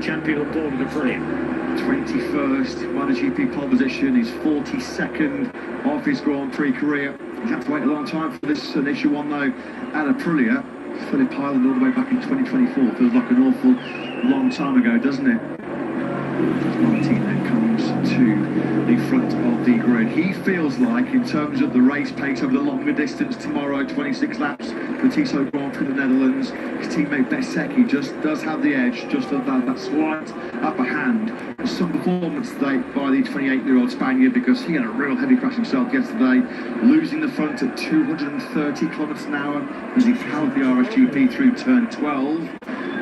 champion on board with Aprilia. 21st MotoGP pole position, his 42nd of his Grand Prix career. He's had to wait a long time for this initial one though at Aprilia. Philip Highland all the way back in 2024. Feels like an awful long time ago, doesn't it? 19 then comes to the front of the grid. He feels like, in terms of the race pace over the longer distance tomorrow, 26 laps, the Tissot Grand Prix of the Netherlands, his teammate Besecchi just does have the edge, just of that slight upper hand. Some performance today by the 28-year-old Spaniard, because he had a real heavy crash himself yesterday, losing the front at 230 kilometres an hour as he powered the RSGP through turn 12.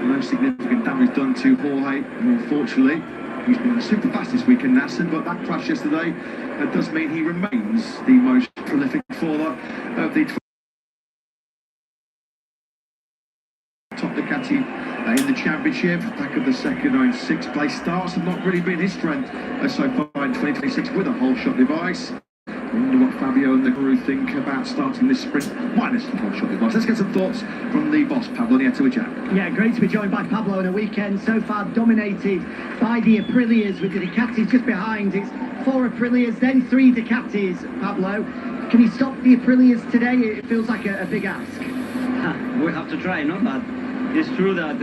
No significant damage done to Jorge, unfortunately. He's been super fast this week in Nasser, but that crash yesterday does mean he remains the most prolific faller of the top Ducati in the championship. Back of the second and sixth place starts have not really been his strength so far in 2026 with a whole shot device. I wonder what Fabio and the crew think about starting this sprint minus the whole shot device. Let's get some thoughts from the boss, Pablo Nieto with Jack. Yeah, great to be joined by Pablo on a weekend so far dominated by the Aprilias, with the Ducatis just behind. It's 4 Aprilias, then 3 Ducatis. Pablo, can you stop the Aprilias today? It feels like a big ask. We have to try, no? But it's true that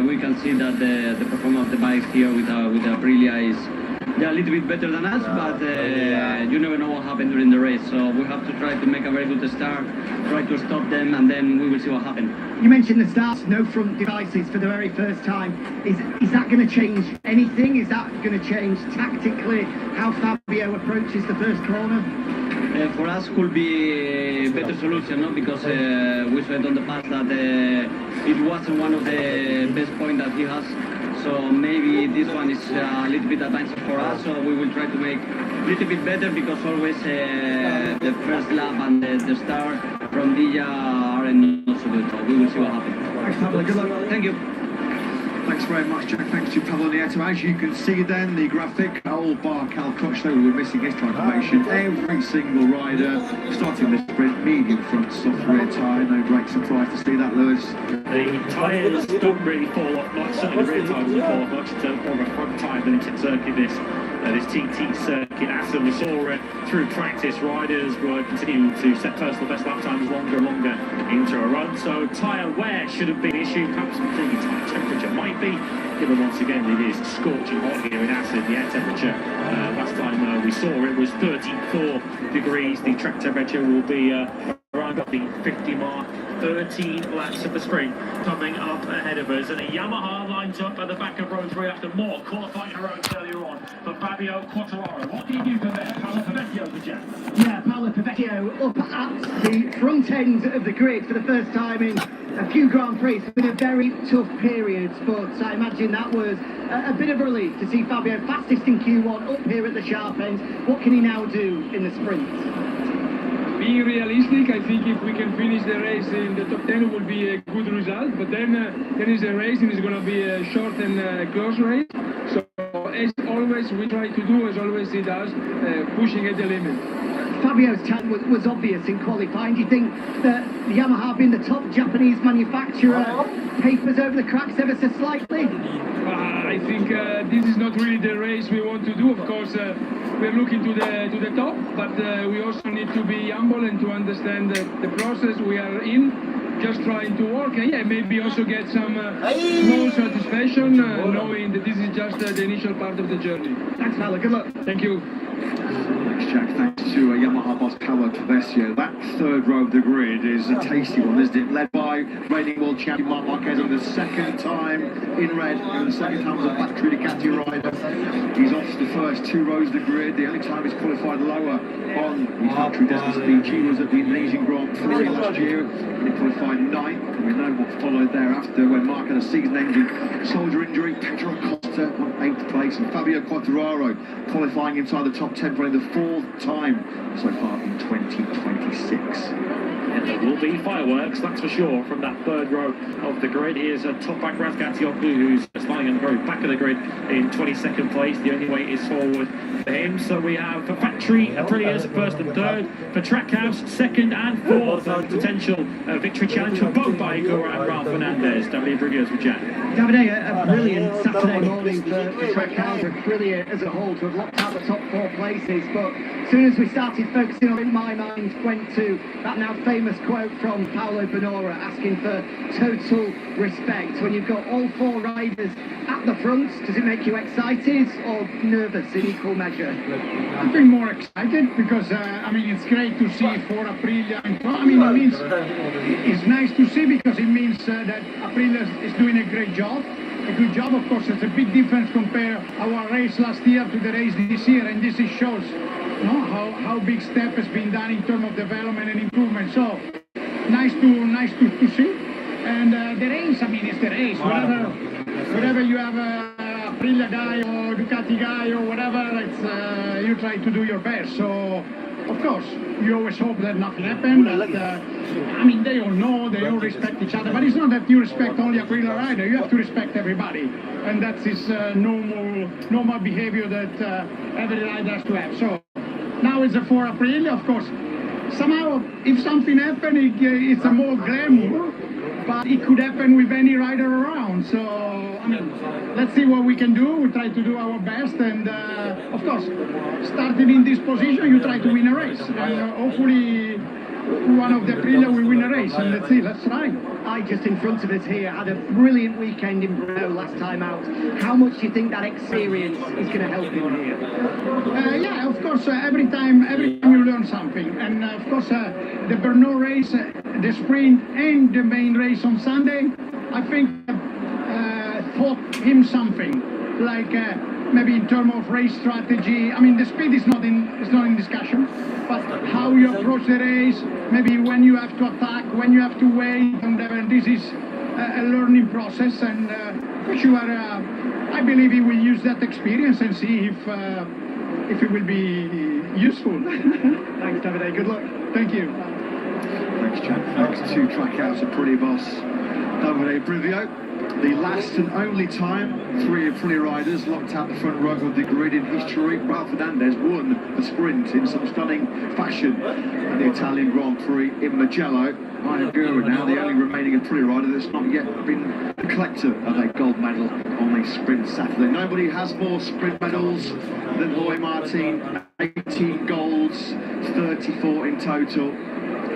we can see that the performance of the bikes here with the Aprilia is a little bit better than us, but you never know what happens during the race. So we have to try to make a very good start, try to stop them, and then we will see what happens. You mentioned the start, no front devices for the very first time. Is that going to change anything? Is that going to change tactically how Fabio approaches the first corner? For us could be a better solution, no? Because we said on the past that it wasn't one of the best points that he has. So maybe this one is a little bit advanced for us, so we will try to make a little bit better, because always the first lap and the start from Dilla are not so good. So we will see what happens. Thanks, Pablo. Good luck. Thank you. Thanks very much, Jack. Thanks to Pablo Nieto. As you can see then, the graphic, old bar Cal Crutchlow, we're missing his transformation. Every single rider starting the sprint, medium front, soft rear tyre. No great surprise to see that, Lewis. The tyres don't really fall off much, certainly the rear tyres don't fall off much in terms of a front tyre limited circuit, this TT circuit. As we saw through practice, riders were continuing to set personal best lap times longer and longer into a run. So tyre wear shouldn't be an issue, perhaps the tyre temperature might be, given once again it is scorching hot here in Assen. The air temperature last time we saw it was 34 degrees. The track temperature will be around the 50 mark. 13 laps of the sprint coming up ahead of us, and a Yamaha lines up at the back of row 3 after more qualifying heroics earlier on for Fabio Quartararo. What do you do for there? Paolo Pavecchio for Jack? Yeah, Paolo Pavecchio up at the front end of the grid for the first time in a few Grand Prix. It's been a very tough period, but I imagine that was a bit of a relief to see Fabio fastest in Q1 up here at the sharp end. What can he now do in the sprint? Being realistic, I think if we can finish the race in the top 10 it will be a good result, but then is a race and it's going to be a short and close race. So as always we try to do, as always he does, pushing at the limit. Fabio's talent was obvious in qualifying. Do you think that Yamaha, being the top Japanese manufacturer, papers over the cracks ever so slightly? I think this is not really the race we want to do. Of course, we're looking to the top, but we also need to be humble and to understand the process we are in, just trying to work, and yeah, maybe also get some small satisfaction, knowing that this is just the initial part of the journey. Thanks, Paolo. Good luck. Thank you. Thanks, Jack. Thanks to Yamaha boss Paolo Pavecchio. That third row of the grid is a tasty one, isn't it? Led by reigning world champion Marc Marquez on the second time in red, and the second time as a factory Ducati rider. He's off the first 2 rows of the grid. The only time he's qualified lower on the factory distance speed. He was at the Indonesian Grand Prix last year. He qualified 9th, and we know what followed thereafter when Marc had a season-ending shoulder injury. Pedro Acosta on 8th place, and Fabio Quartararo qualifying inside the top 10 for only the 4th time so far in 2026. There will be fireworks, that's for sure, from that third row of the grid. Here's a top back Razgatioğlu, who's starting on the very back of the grid in 22nd place. The only way is forward for him. So we have for factory Aprilias first and third, for Trackhouse second and fourth. A potential victory challenge for both Baigora and Ralph Fernandez. Davide Brugger's with Jack. Davide, a brilliant Saturday morning for Trackhouse and Aprilia as a whole to have locked out the top 4 places. But as soon as we started focusing on it, my mind went to that now famous quote from Paolo Bonora asking for total respect. When you've got all 4 riders at the front, does it make you excited or nervous in equal measure? I think more excited because, I mean, it's great to see 4 Aprilia. I mean, it means it's nice to see because it means that Aprilia is doing a great job. A good job, of course. It's a big difference compare our race last year to the race this year, and this is shows how big step has been done in terms of development and improvement. So nice to see. And the race, I mean, it's the race. Whatever you have a Aprilia guy or Ducati guy or whatever, it's you try to do your best. So of course, you always hope that nothing happens. I mean, they all know, they all respect each other. But it's not that you respect only Aprilia rider. You have to respect everybody, and that's his normal behavior that every rider has to have. So now it's a 4 Aprilia, of course. Somehow, if something happens, it's a more glamour. But it could happen with any rider around. So, I mean, let's see what we can do. We try to do our best. And, of course, starting in this position, you try to win a race. And hopefully, one of the Aprilia will win a race. And let's see, let's try. I just in front of us here had a brilliant weekend in Brno last time out. How much do you think that experience is going to help him here? Yeah, of course, every time you learn something. And of course, the Brno race, the sprint and the main race on Sunday, I think taught him something. Like maybe in terms of race strategy. I mean, the speed is not in discussion, but how you approach the race, maybe when you have to attack, when you have to wait, and this is a learning process. And for sure, I believe he will use that experience and see if it will be useful. Thanks, Davide. Good luck. Thank you. Thanks, Jack. Thanks to Trackhouse and Aprilia boss Davide Brugger. The last and only time 3 Aprilia riders locked out the front row of the grid in history. Ralph Fernandez won the sprint in some stunning fashion at the Italian Grand Prix in Mugello. Hiburan now the only remaining Aprilia rider that's not yet been the collector of a gold medal on a sprint Saturday. Nobody has more sprint medals than Jorge Martin. 18 golds, 34 in total.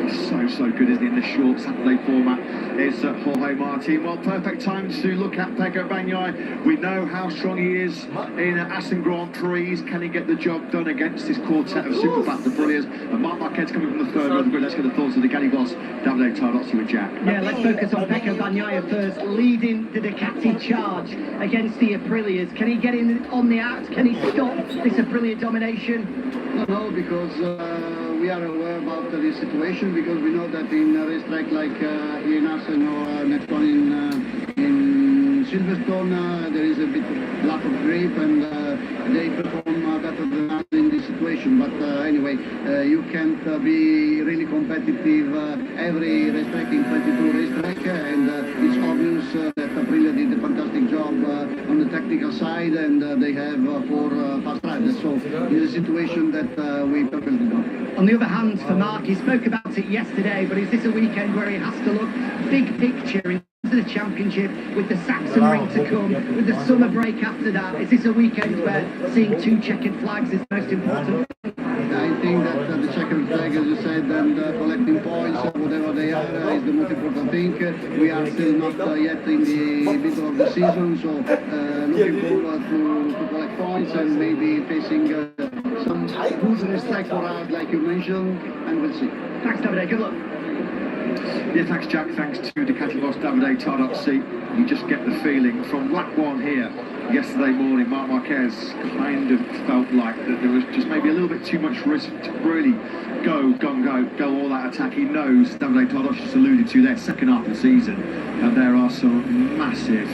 He's so good, isn't he, in the short Saturday format is Jorge Martin. Well, perfect time to look at Pecco Bagnaia. We know how strong he is in Assen Grand Prix. Can he get the job done against this quartet of super fast Aprilias? And Marc Marquez coming from the third row of the grid. Let's get the thoughts of the Ducati boss, Davide Tardozzi with Jack. Yeah, let's focus on Pecco Bagnaia first, leading the Ducati charge against the Aprilias. Can he get in on the act? Can he stop this Aprilia domination? No, because we are aware about this situation, because we know that in a racetrack like here in Assen or next one in Silverstone, there is a bit of lack of grip, and they perform better than us in this situation. But anyway, you can't be really competitive every racetrack in 22 racetrack, and it's obvious that Aprilia did a fantastic job on the technical side, and they have 4 fast riders. So it's a situation that we perfectly know. On the other hand, for Mark, he spoke about it yesterday, but is this a weekend where he has to look big picture into the championship, with the Saxon ring to come, with the summer break after that? Is this a weekend where seeing 2 checkered flags is most important? I think that the checkered flag, as you said, and collecting points, whatever they are, is the most important thing. We are still not yet in the middle of the season, so looking forward to collect points and maybe facing some good racetrack for us, like you mentioned, and we'll see. Thanks, Davide. Good luck. Yeah, thanks Jack, thanks to Ducati boss Davide Tardozzi. You just get the feeling from lap 1 here yesterday morning. Marc Marquez kind of felt like that there was just maybe a little bit too much risk to really go all out attack. He knows, Davide Tardozzi just alluded to, their second half of the season, and there are some massive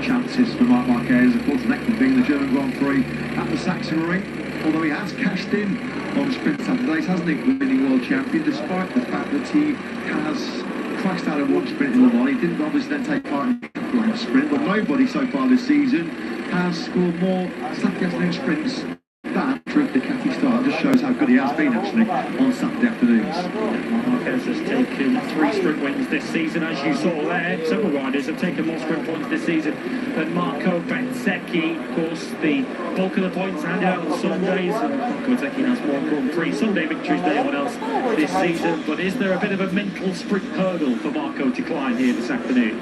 chances for Marc Marquez. Of course, the next one being the German Grand Prix Prix at the Saxon Ring. Although he has cashed in on sprint Saturdays, hasn't he, winning world champion, despite the fact that he has crashed out of one sprint in Le Mans. He didn't obviously then take part in the sprint, but nobody so far this season has scored more Saturday afternoon sprints than Drew Ducati start. It just shows how good he has been actually on Saturday afternoons. Marquez has taken 3 sprint wins this season, as you saw there. Several riders have taken more sprint points this season than Marco Bezzecchi. Of course, the bulk of the points handed out on Sundays, and Marco Bezzecchi has more Grand Prix Sunday victories than anyone else this season. But is there a bit of a mental sprint hurdle for Marco to climb here this afternoon?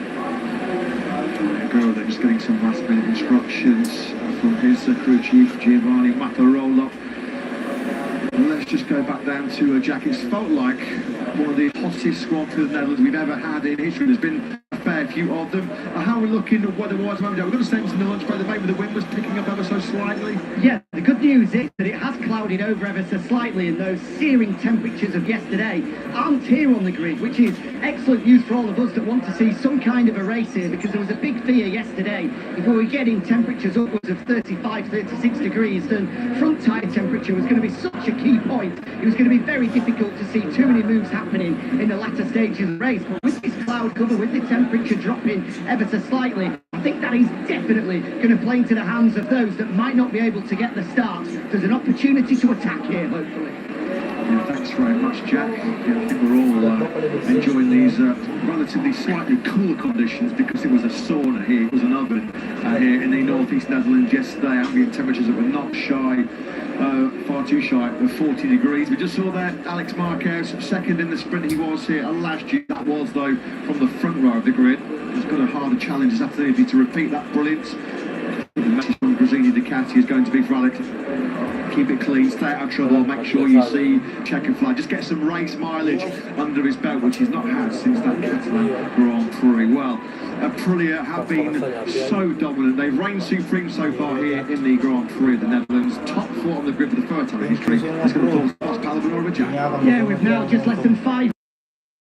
They're just getting some last minute instructions from his crew chief Giovanni Mattarola. Let's just go back down to Jack. It's felt like one of the hottest squad for the Netherlands we've ever had in history. There's been a fair few of them. How are we looking weather-wise at the moment? We've got the same in the lunch break, the maybe the wind was picking up ever so slightly. Yeah, the good news is that it has clouded over ever so slightly, and those searing temperatures of yesterday aren't here on the grid, which is excellent news for all of us that want to see some kind of a race here, because there was a big fear yesterday if we were getting temperatures upwards of 35, 36 degrees, then front tyre temperature was going to be such a key point. It was going to be very difficult to see too many moves happening in the latter stages of the race, but with this cloud cover, with the temperature dropping ever so slightly, I think that is definitely going to play into the hands of those that might not be able to get the start. There's an opportunity to attack here, hopefully. Yeah, thanks very much, Jack. Yeah, I think we're all enjoying these relatively slightly cooler conditions, because it was a sauna here, it was an oven here in the northeast Netherlands yesterday. Ambient temperatures that were not shy, far too shy of 40 degrees. We just saw there Alex Marquez, second in the sprint he was here last year. That was, though, from the front row of the grid. He's got a harder challenge this afternoon to repeat that brilliance. The message from Gresini Ducati is going to be for Alex: keep it clean, stay out of trouble, make sure you see checker flag, just get some race mileage under his belt, which he's not had since that Catalan Grand Prix. Well, Aprilia have been so dominant. They've reigned supreme so far here in the Grand Prix of the Netherlands. Top 4 on the grid for the first time in history. It's going to cause Paladin or a Jack. Yeah, we've now just less than 5